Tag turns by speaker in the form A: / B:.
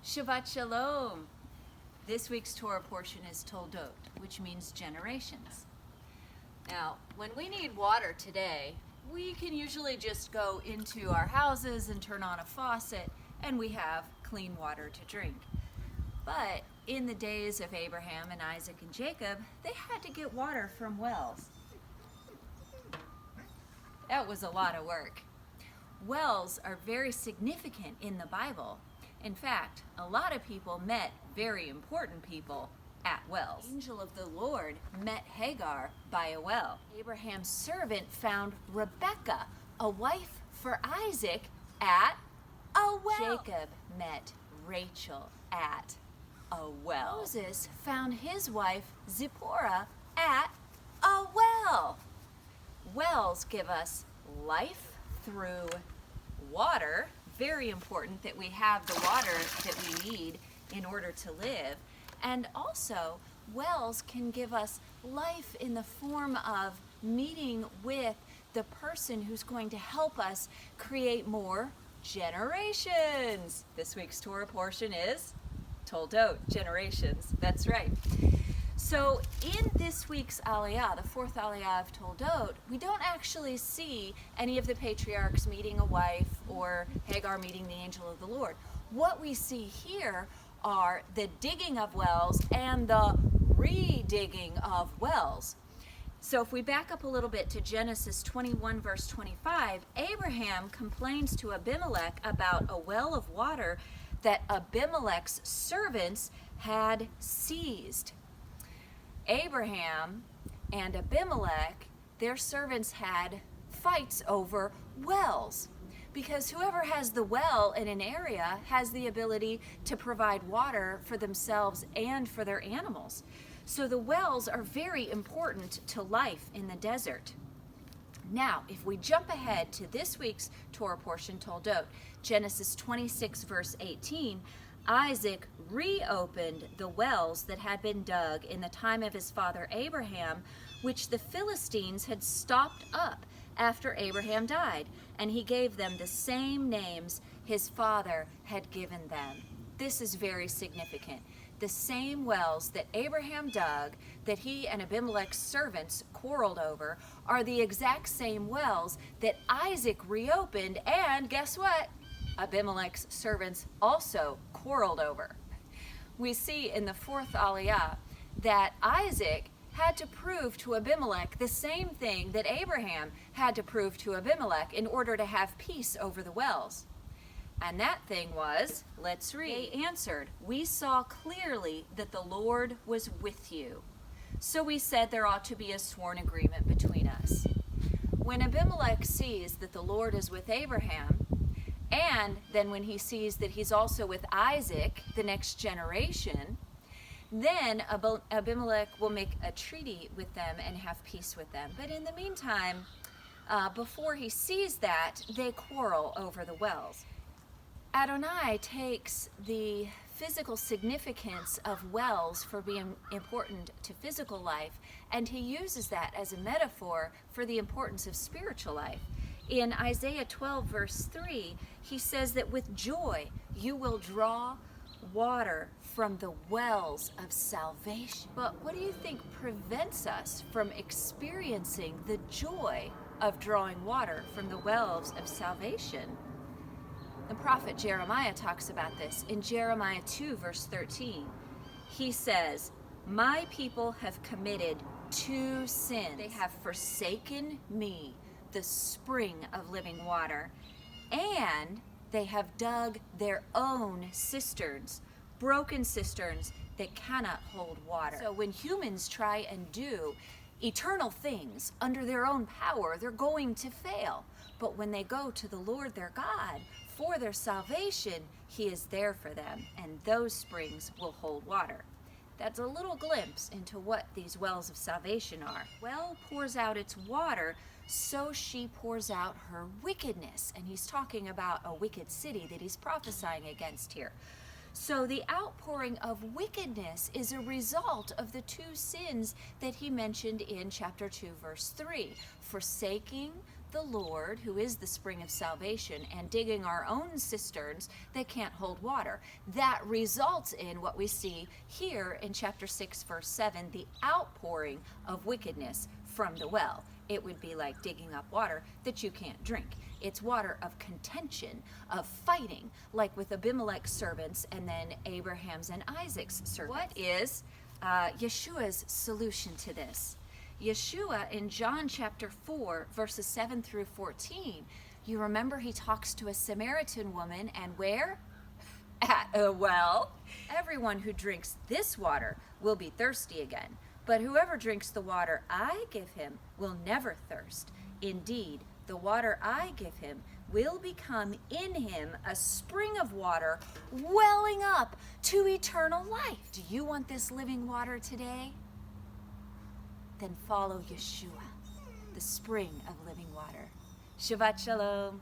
A: Shabbat Shalom. This week's Torah portion is Toldot, which means generations. Now, when we need water today, we can usually just go into our houses and turn on a faucet, and we have clean water to drink. But in the days of Abraham and Isaac and Jacob, they had to get water from wells. That was a lot of work. Wells are very significant in the Bible. In fact, a lot of people met very important people at wells. The angel of the Lord met Hagar by a well. Abraham's servant found Rebekah, a wife for Isaac, at a well. Jacob met Rachel at a well. Moses found his wife Zipporah at a well. Wells give us life through water. Very important that we have the water that we need in order to live. And also, wells can give us life in the form of meeting with the person who's going to help us create more generations. This week's Torah portion is Toldot, generations. That's right. So in this week's aliyah, the fourth aliyah of Toldot, we don't actually see any of the patriarchs meeting a wife or Hagar meeting the angel of the Lord. What we see here are the digging of wells and the re-digging of wells. So if we back up a little bit to Genesis 21 verse 25, Abraham complains to Abimelech about a well of water that Abimelech's servants had seized. Abraham and Abimelech, their servants had fights over wells, because whoever has the well in an area has the ability to provide water for themselves and for their animals. So the wells are very important to life in the desert. Now, if we jump ahead to this week's Torah portion, Toldot, Genesis 26 verse 18, Isaac reopened the wells that had been dug in the time of his father Abraham, which the Philistines had stopped up after Abraham died, and he gave them the same names his father had given them. This is very significant. The same wells that Abraham dug, that he and Abimelech's servants quarreled over, are the exact same wells that Isaac reopened, and guess what? Abimelech's servants also quarreled over. We see in the fourth aliyah that Isaac had to prove to Abimelech the same thing that Abraham had to prove to Abimelech in order to have peace over the wells. And that thing was, let's read. They answered, "We saw clearly that the Lord was with you. So we said there ought to be a sworn agreement between us." When Abimelech sees that the Lord is with Abraham, and then when he sees that he's also with Isaac, the next generation, then Abimelech will make a treaty with them and have peace with them. But in the meantime, before he sees that, they quarrel over the wells. Adonai takes the physical significance of wells for being important to physical life, and he uses that as a metaphor for the importance of spiritual life. In Isaiah 12 verse 3, he says that with joy you will draw water from the wells of salvation. But what do you think prevents us from experiencing the joy of drawing water from the wells of salvation? The prophet Jeremiah talks about this in Jeremiah 2 verse 13. He says, "My people have committed two sins. They have forsaken me, the spring of living water, and they have dug their own cisterns, broken cisterns that cannot hold water." So when humans try and do eternal things under their own power, they're going to fail. But when they go to the Lord their God for their salvation, he is there for them, and those springs will hold water. That's a little glimpse into what these wells of salvation are. Well pours out its water, so she pours out her wickedness. And he's talking about a wicked city that he's prophesying against here. So the outpouring of wickedness is a result of the two sins that he mentioned in chapter 2 verse 3. Forsaking the Lord, who is the spring of salvation, and digging our own cisterns that can't hold water. That results in what we see here in chapter 6, verse 7, the outpouring of wickedness from the well. It would be like digging up water that you can't drink. It's water of contention, of fighting, like with Abimelech's servants and then Abraham's and Isaac's servants. What is Yeshua's solution to this? Yeshua in John chapter 4, verses 7 through 14, you remember he talks to a Samaritan woman, and where? At a well. Everyone who drinks this water will be thirsty again, but whoever drinks the water I give him will never thirst. Indeed, the water I give him will become in him a spring of water welling up to eternal life. Do you want this living water today? Then follow Yeshua, the spring of living water. Shabbat Shalom.